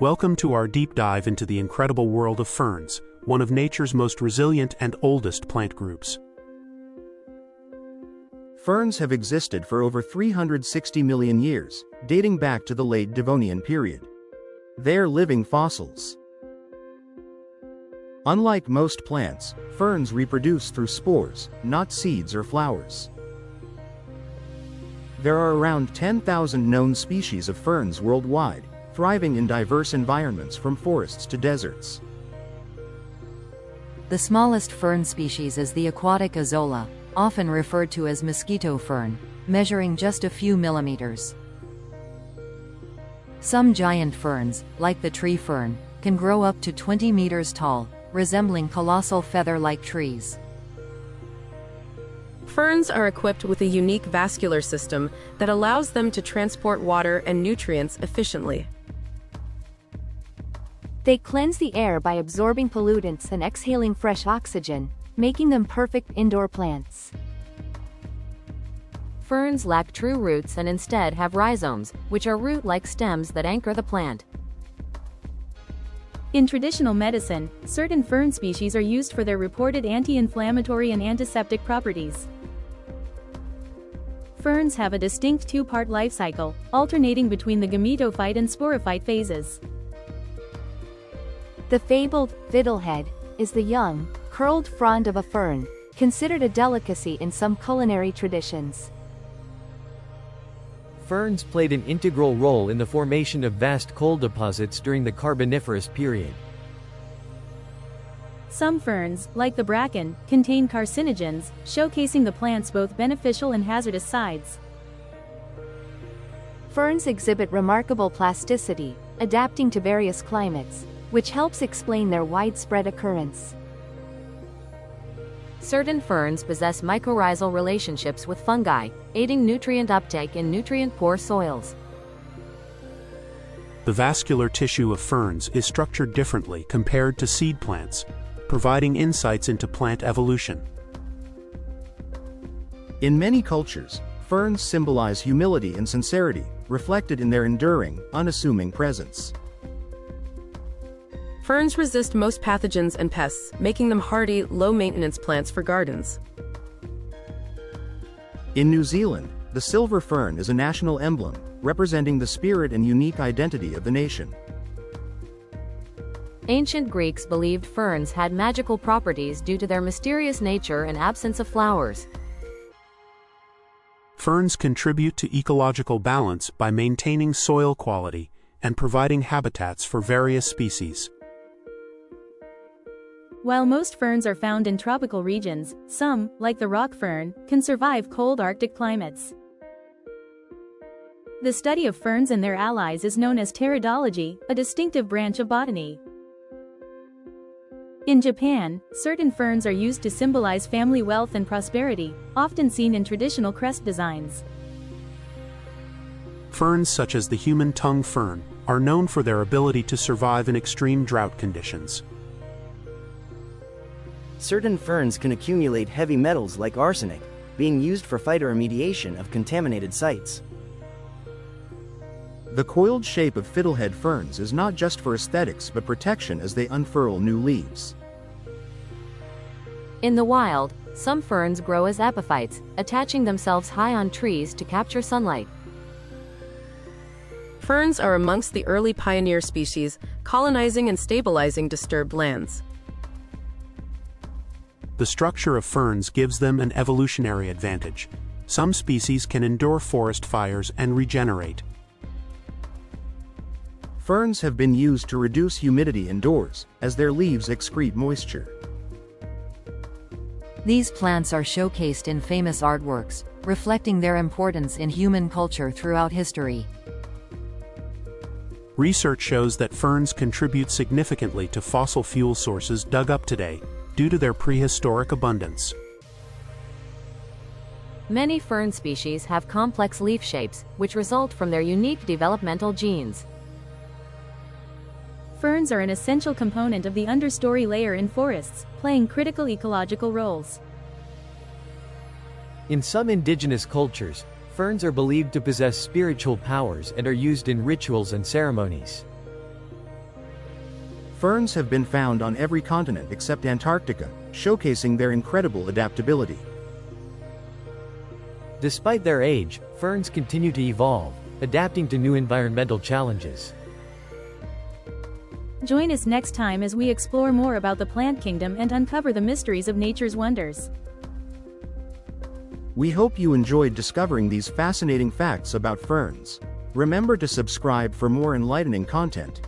Welcome to our deep dive into the incredible world of ferns, one of nature's most resilient and oldest plant groups. Ferns have existed for over 360 million years, dating back to the late Devonian period. They're living fossils. Unlike most plants, ferns reproduce through spores, not seeds or flowers. There are around 10,000 known species of ferns worldwide, thriving in diverse environments from forests to deserts. The smallest fern species is the aquatic azolla, often referred to as mosquito fern, measuring just a few millimeters. Some giant ferns, like the tree fern, can grow up to 20 meters tall, resembling colossal feather-like trees. Ferns are equipped with a unique vascular system that allows them to transport water and nutrients efficiently. They cleanse the air by absorbing pollutants and exhaling fresh oxygen, making them perfect indoor plants. Ferns lack true roots and instead have rhizomes, which are root-like stems that anchor the plant. In traditional medicine, certain fern species are used for their reported anti-inflammatory and antiseptic properties. Ferns have a distinct two-part life cycle, alternating between the gametophyte and sporophyte phases. The fabled fiddlehead is the young, curled frond of a fern, considered a delicacy in some culinary traditions. Ferns played an integral role in the formation of vast coal deposits during the Carboniferous period. Some ferns, like the bracken, contain carcinogens, showcasing the plant's both beneficial and hazardous sides. Ferns exhibit remarkable plasticity, adapting to various climates, which helps explain their widespread occurrence. Certain ferns possess mycorrhizal relationships with fungi, aiding nutrient uptake in nutrient-poor soils. The vascular tissue of ferns is structured differently compared to seed plants, providing insights into plant evolution. In many cultures, ferns symbolize humility and sincerity, reflected in their enduring, unassuming presence. Ferns resist most pathogens and pests, making them hardy, low-maintenance plants for gardens. In New Zealand, the silver fern is a national emblem, representing the spirit and unique identity of the nation. Ancient Greeks believed ferns had magical properties due to their mysterious nature and absence of flowers. Ferns contribute to ecological balance by maintaining soil quality and providing habitats for various species. While most ferns are found in tropical regions, some, like the rock fern, can survive cold Arctic climates. The study of ferns and their allies is known as pteridology, a distinctive branch of botany. In Japan, certain ferns are used to symbolize family wealth and prosperity, often seen in traditional crest designs. Ferns such as the human tongue fern are known for their ability to survive in extreme drought conditions. Certain ferns can accumulate heavy metals like arsenic, being used for phytoremediation of contaminated sites. The coiled shape of fiddlehead ferns is not just for aesthetics but protection as they unfurl new leaves. In the wild, some ferns grow as epiphytes, attaching themselves high on trees to capture sunlight. Ferns are amongst the early pioneer species, colonizing and stabilizing disturbed lands. The structure of ferns gives them an evolutionary advantage. Some species can endure forest fires and regenerate. Ferns have been used to reduce humidity indoors, as their leaves excrete moisture. These plants are showcased in famous artworks, reflecting their importance in human culture throughout history. Research shows that ferns contribute significantly to fossil fuel sources dug up today, due to their prehistoric abundance. Many fern species have complex leaf shapes, which result from their unique developmental genes. Ferns are an essential component of the understory layer in forests, playing critical ecological roles. In some indigenous cultures, ferns are believed to possess spiritual powers and are used in rituals and ceremonies. Ferns have been found on every continent except Antarctica, showcasing their incredible adaptability. Despite their age, ferns continue to evolve, adapting to new environmental challenges. Join us next time as we explore more about the plant kingdom and uncover the mysteries of nature's wonders. We hope you enjoyed discovering these fascinating facts about ferns. Remember to subscribe for more enlightening content.